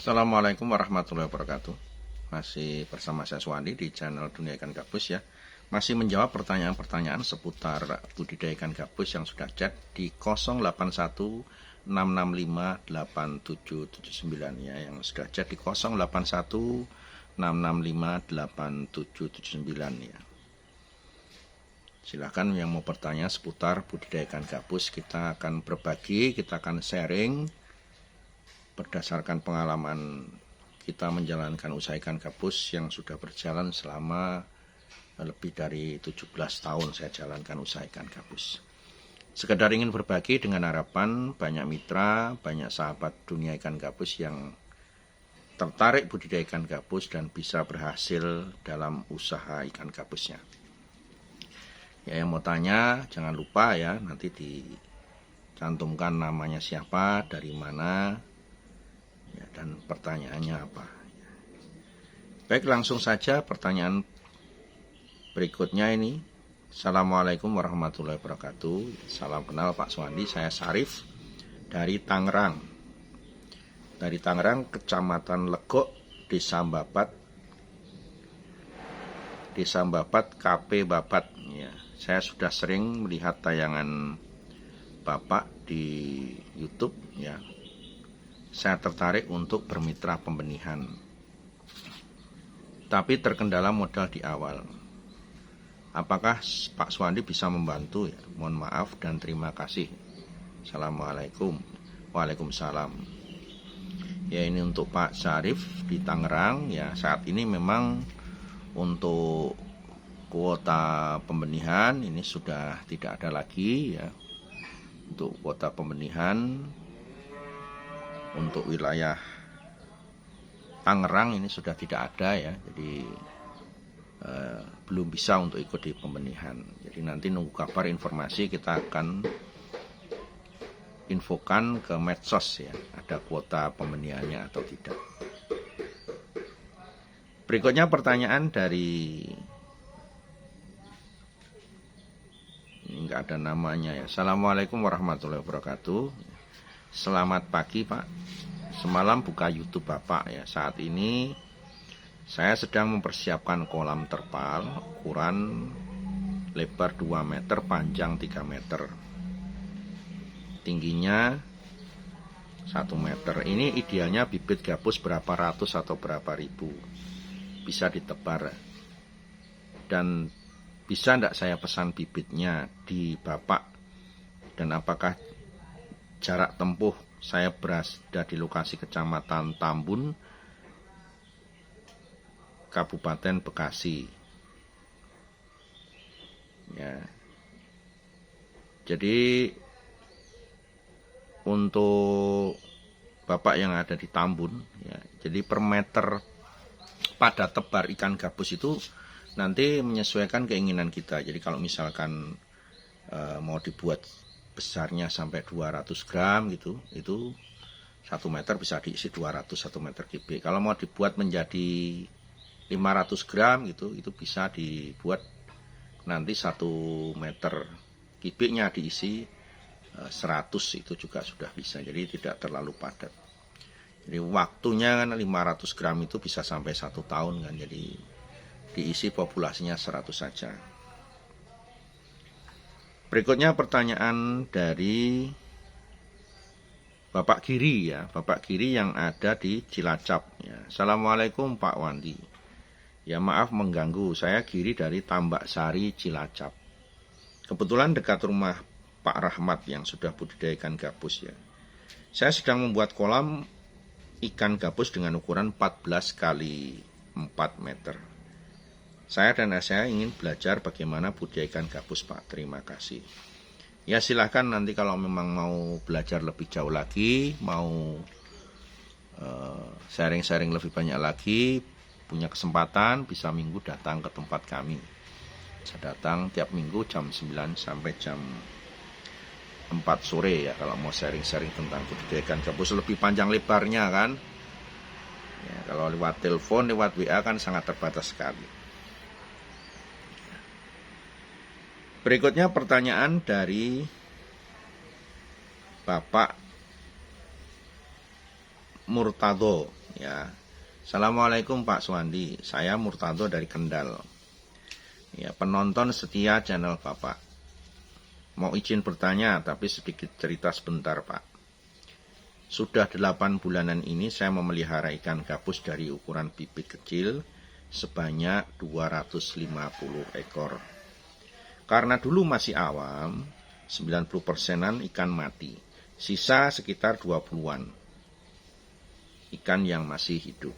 Assalamualaikum warahmatullahi wabarakatuh. Masih bersama saya Suwandi di channel Dunia Ikan Gabus ya. Masih menjawab pertanyaan-pertanyaan seputar budidaya ikan gabus yang sudah chat di 0816658779 ya, yang sudah chat di 0816658779 ya. Silakan yang mau bertanya seputar budidaya ikan gabus, kita akan berbagi, kita akan sharing berdasarkan pengalaman kita menjalankan usaha ikan gabus yang sudah berjalan selama lebih dari 17 tahun saya jalankan usaha ikan gabus. Sekedar ingin berbagi dengan harapan banyak mitra, banyak sahabat dunia ikan gabus yang tertarik budidaya ikan gabus dan bisa berhasil dalam usaha ikan gabusnya. Ya, yang mau tanya jangan lupa ya, nanti dicantumkan namanya siapa, dari mana, ya, dan pertanyaannya apa. Baik, langsung saja pertanyaan berikutnya ini. Assalamualaikum warahmatullahi wabarakatuh. Salam kenal Pak Suwandi, saya Sarif dari Tangerang. Dari Tangerang, Kecamatan Legok, Desa Babat, KP Babat. Ya, saya sudah sering melihat tayangan Bapak di YouTube ya. Saya tertarik untuk bermitra pembenihan, tapi terkendala modal di awal. Apakah Pak Suwandi bisa membantu ya? Mohon maaf dan terima kasih. Assalamualaikum. Waalaikumsalam. Ya, ini untuk Pak Syarif di Tangerang ya. Saat ini memang untuk kuota pembenihan ini sudah tidak ada lagi ya. Untuk kuota pembenihan untuk wilayah Tangerang ini sudah tidak ada ya, jadi belum bisa untuk ikut di pembenihan. Jadi nanti nunggu kabar informasi, kita akan infokan ke medsos ya, ada kuota pembenihannya atau tidak. Berikutnya pertanyaan dari, ini enggak ada namanya ya. Assalamualaikum warahmatullahi wabarakatuh. Selamat pagi Pak. Semalam buka YouTube Bapak ya. Saat ini saya sedang mempersiapkan kolam terpal ukuran lebar 2 meter, panjang 3 meter. Tingginya 1 meter. Ini idealnya bibit gabus berapa ratus atau berapa ribu bisa ditebar. Dan bisa enggak saya pesan bibitnya di Bapak? Dan apakah jarak tempuh saya berada di lokasi Kecamatan Tambun, Kabupaten Bekasi. Ya. Jadi untuk Bapak yang ada di Tambun, ya, jadi per meter pada tebar ikan gabus itu nanti menyesuaikan keinginan kita. Jadi kalau misalkan mau dibuat besarnya sampai 200 gram gitu, itu 1 meter bisa diisi 200 1 meter kubik. Kalau mau dibuat menjadi 500 gram gitu, itu bisa dibuat nanti 1 meter kubiknya diisi 100, itu juga sudah bisa. Jadi tidak terlalu padat. Jadi waktunya kan 500 gram itu bisa sampai 1 tahun kan. Jadi diisi populasinya 100 saja. Berikutnya pertanyaan dari Bapak Giri ya, Bapak Giri yang ada di Cilacap ya. Assalamualaikum Pak Wandi. Ya, maaf mengganggu, saya Giri dari Tambak Sari, Cilacap. Kebetulan dekat rumah Pak Rahmat yang sudah budidaya ikan gabus ya. Saya sedang membuat kolam ikan gabus dengan ukuran 14 kali 4 meter. Saya dan saya ingin belajar bagaimana budidaya ikan gabus Pak. Terima kasih. Ya, silahkan nanti kalau memang mau belajar lebih jauh lagi, mau sharing-sharing lebih banyak lagi, punya kesempatan bisa minggu datang ke tempat kami. Saya datang tiap minggu jam 9 sampai jam 4 sore ya, kalau mau sharing-sharing tentang budidaya ikan gabus lebih panjang lebarnya kan. Ya, kalau lewat telepon, lewat WA kan sangat terbatas sekali. Berikutnya pertanyaan dari Bapak Murtado Ya. Assalamualaikum Pak Suwandi, saya Murtado dari Kendal. Ya, penonton setia channel Bapak. Mau izin bertanya, tapi sedikit cerita sebentar Pak. Sudah 8 bulanan ini saya memelihara ikan gabus dari ukuran bibit kecil sebanyak 250 ekor. Karena dulu masih awam, 90%-an ikan mati. Sisa sekitar 20-an ikan yang masih hidup.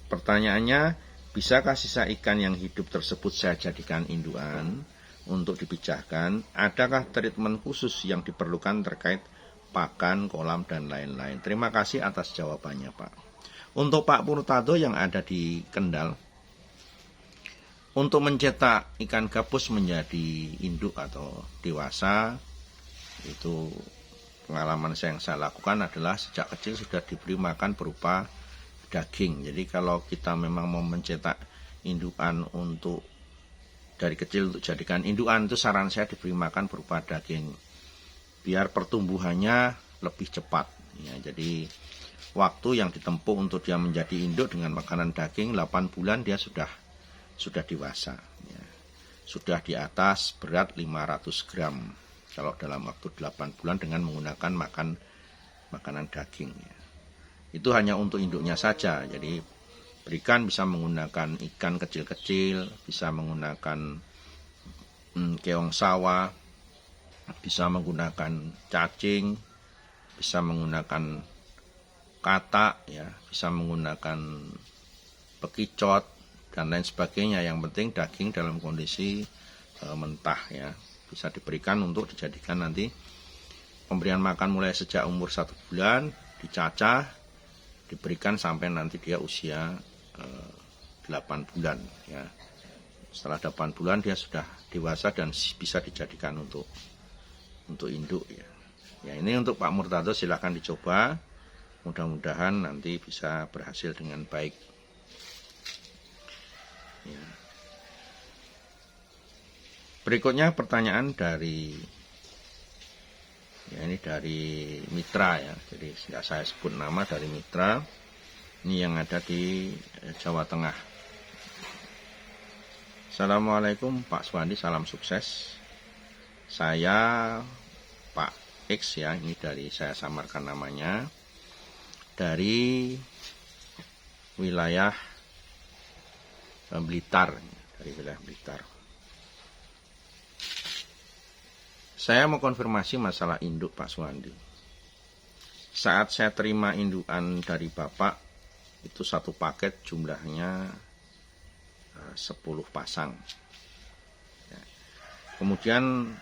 Pertanyaannya, bisakah sisa ikan yang hidup tersebut saya jadikan indukan untuk dipijahkan? Adakah treatment khusus yang diperlukan terkait pakan, kolam, dan lain-lain? Terima kasih atas jawabannya Pak. Untuk Pak Murtado yang ada di Kendal, untuk mencetak ikan gabus menjadi induk atau dewasa, itu pengalaman yang saya lakukan adalah sejak kecil sudah diberi makan berupa daging. Jadi kalau kita memang mau mencetak indukan untuk dari kecil untuk jadikan indukan, itu saran saya diberi makan berupa daging biar pertumbuhannya lebih cepat ya. Jadi waktu yang ditempuh untuk dia menjadi induk dengan makanan daging 8 bulan dia sudah dewasa ya. Sudah di atas berat 500 gram kalau dalam waktu 8 bulan dengan menggunakan makanan daging ya. Itu hanya untuk induknya saja. Jadi berikan bisa menggunakan ikan kecil-kecil, bisa menggunakan keong sawah, bisa menggunakan cacing, bisa menggunakan katak ya, bisa menggunakan bekicot dan lain sebagainya. Yang penting daging dalam kondisi mentah ya. Bisa diberikan untuk dijadikan nanti pemberian makan mulai sejak umur 1 bulan, dicacah, diberikan sampai nanti dia usia 8 bulan ya. Setelah 8 bulan dia sudah dewasa dan bisa dijadikan untuk induk ya. Ya, ini untuk Pak Murtado silahkan dicoba. Mudah-mudahan nanti bisa berhasil dengan baik. Ya. Berikutnya pertanyaan dari Mitra ya. Jadi tidak saya sebut nama, dari Mitra. Ini yang ada di Jawa Tengah. Assalamualaikum Pak Suwandi, salam sukses. Saya Pak X ya, ini saya samarkan namanya. Dari wilayah Blitar, Saya mau konfirmasi masalah induk Pak Suwandi. Saat saya terima indukan dari Bapak, itu satu paket jumlahnya 10 pasang. Ya. Kemudian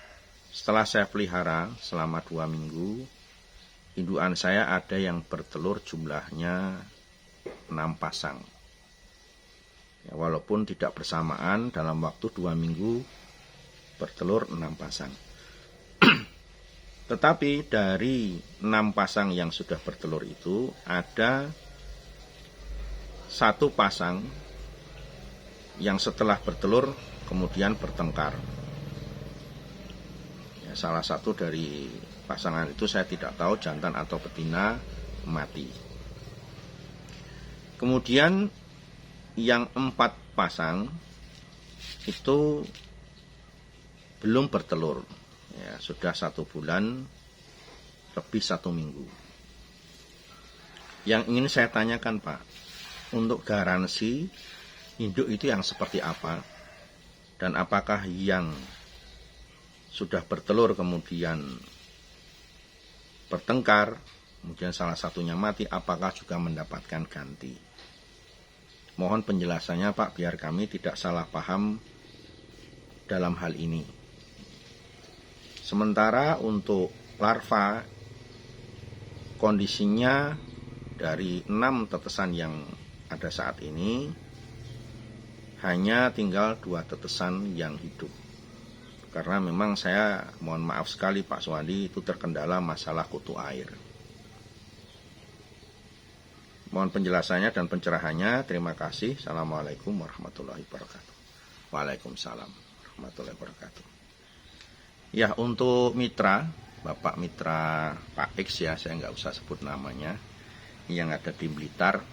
setelah saya pelihara selama 2 minggu, indukan saya ada yang bertelur jumlahnya 6 pasang. Ya, walaupun tidak bersamaan, dalam waktu 2 minggu bertelur 6 pasang. Tetapi dari 6 pasang yang sudah bertelur itu ada 1 pasang yang setelah bertelur kemudian bertengkar. Ya, salah satu dari pasangan itu saya tidak tahu jantan atau betina mati. Kemudian yang 4 pasang itu belum bertelur. Ya, sudah 1 bulan lebih 1 minggu. Yang ingin saya tanyakan Pak, untuk garansi induk itu yang seperti apa? Dan apakah yang sudah bertelur kemudian bertengkar, kemudian salah satunya mati, apakah juga mendapatkan ganti? Mohon penjelasannya Pak, biar kami tidak salah paham dalam hal ini. Sementara untuk larva, kondisinya dari 6 tetesan yang ada saat ini, hanya tinggal 2 tetesan yang hidup. Karena memang saya mohon maaf sekali Pak Suwandi, itu terkendala masalah kutu air. Mohon penjelasannya dan pencerahannya. Terima kasih. Assalamualaikum warahmatullahi wabarakatuh. Waalaikumsalam warahmatullahi wabarakatuh. Ya, untuk mitra, Bapak Mitra Pak X ya, saya nggak usah sebut namanya, yang ada di Blitar.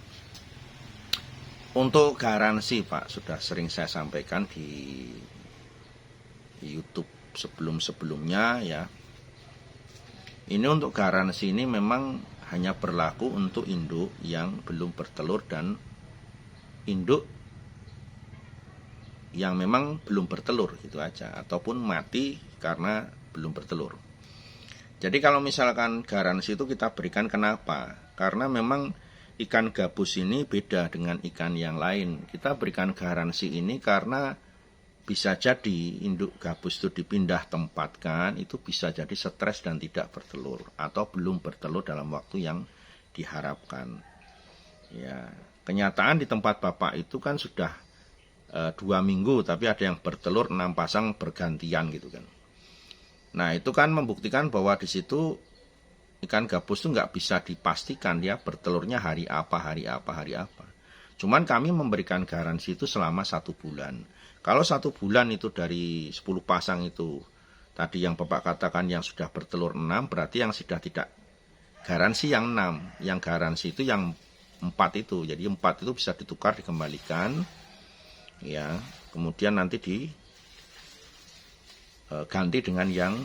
Untuk garansi Pak, sudah sering saya sampaikan di YouTube sebelum-sebelumnya ya. Ini untuk garansi ini memang hanya berlaku untuk induk yang belum bertelur dan induk yang memang belum bertelur gitu aja, ataupun mati karena belum bertelur. Jadi kalau misalkan garansi itu kita berikan, kenapa? Karena memang ikan gabus ini beda dengan ikan yang lain. Kita berikan garansi ini karena bisa jadi induk gabus itu dipindah tempatkan, itu bisa jadi stres dan tidak bertelur, atau belum bertelur dalam waktu yang diharapkan. Ya, kenyataan di tempat Bapak itu kan sudah 2 minggu, tapi ada yang bertelur 6 pasang bergantian gitu kan. Nah itu kan membuktikan bahwa di situ ikan gabus itu nggak bisa dipastikan dia bertelurnya hari apa. Cuman kami memberikan garansi itu selama 1 bulan. Kalau 1 bulan itu dari 10 pasang itu, tadi yang Bapak katakan yang sudah bertelur 6, berarti yang sudah tidak garansi yang 6. Yang garansi itu yang 4 itu. Jadi 4 itu bisa ditukar, dikembalikan. Ya, kemudian nanti diganti dengan yang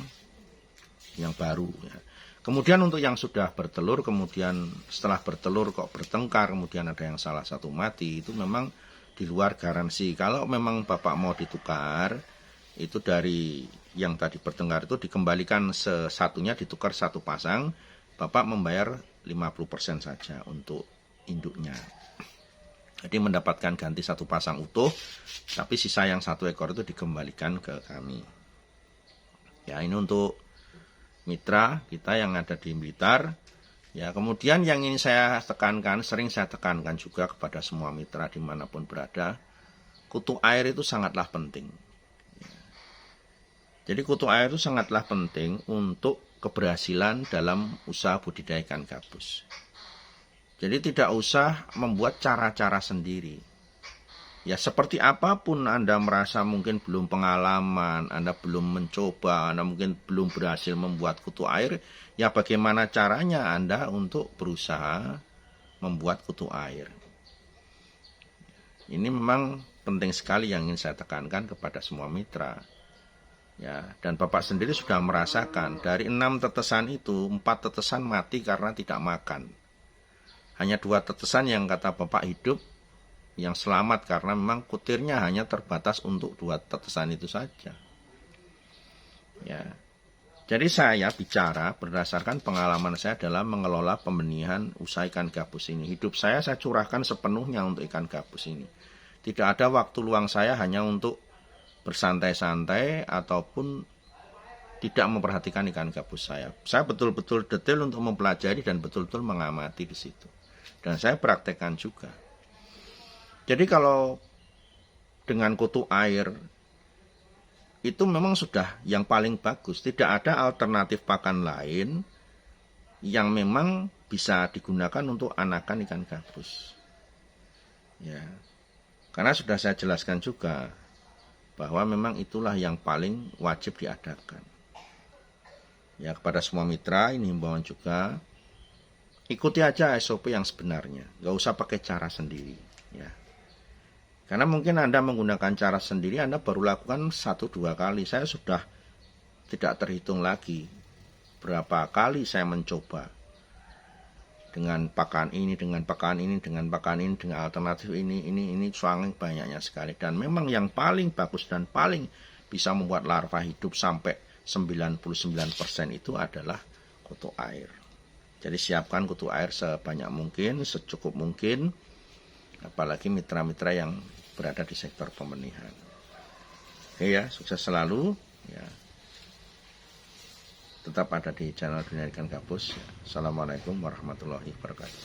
baru ya. Kemudian untuk yang sudah bertelur, kemudian setelah bertelur kok bertengkar, kemudian ada yang salah satu mati, itu memang di luar garansi. Kalau memang Bapak mau ditukar, itu dari yang tadi bertengkar itu dikembalikan sesatunya, ditukar 1 pasang, Bapak membayar 50% saja untuk induknya. Jadi mendapatkan ganti 1 pasang utuh, tapi sisa yang 1 ekor itu dikembalikan ke kami. Ya, ini untuk mitra kita yang ada di Blitar. Ya, kemudian yang ingin saya tekankan, sering saya tekankan juga kepada semua mitra dimanapun berada, kutu air itu sangatlah penting. Jadi kutu air itu sangatlah penting untuk keberhasilan dalam usaha budidaya ikan gabus. Jadi tidak usah membuat cara-cara sendiri. Ya seperti apapun Anda merasa mungkin belum pengalaman, Anda belum mencoba, Anda mungkin belum berhasil membuat kutu air, ya bagaimana caranya Anda untuk berusaha membuat kutu air. Ini memang penting sekali yang ingin saya tekankan kepada semua mitra. Ya, dan Bapak sendiri sudah merasakan dari 6 tetesan itu, 4 tetesan mati karena tidak makan. Hanya 2 tetesan yang kata Bapak hidup, yang selamat karena memang kutirnya hanya terbatas untuk 2 tetesan itu saja. Ya. Jadi saya bicara berdasarkan pengalaman saya dalam mengelola pembenihan usaha ikan gabus ini. Hidup saya curahkan sepenuhnya untuk ikan gabus ini. Tidak ada waktu luang saya hanya untuk bersantai-santai ataupun tidak memperhatikan ikan gabus saya. Saya betul-betul detail untuk mempelajari dan betul-betul mengamati di situ. Dan saya praktekkan juga. Jadi kalau dengan kutu air itu memang sudah yang paling bagus. Tidak ada alternatif pakan lain yang memang bisa digunakan untuk anakan ikan gabus. Ya. Karena sudah saya jelaskan juga bahwa memang itulah yang paling wajib diadakan. Ya, kepada semua mitra ini himbauan juga, ikuti aja SOP yang sebenarnya, nggak usah pakai cara sendiri. Ya. Karena mungkin Anda menggunakan cara sendiri, Anda baru lakukan 1-2 kali. Saya sudah tidak terhitung lagi berapa kali saya mencoba dengan pakan ini, dengan pakan ini, dengan pakan ini, dengan alternatif ini soalnya banyaknya sekali. Dan memang yang paling bagus dan paling bisa membuat larva hidup sampai 99% itu adalah kutu air. Jadi siapkan kutu air sebanyak mungkin, secukup mungkin, apalagi mitra-mitra yang berada di sektor pembenihan. Oke ya, sukses selalu. Ya. Tetap ada di channel Dunia Ikan Gabus. Assalamualaikum warahmatullahi wabarakatuh.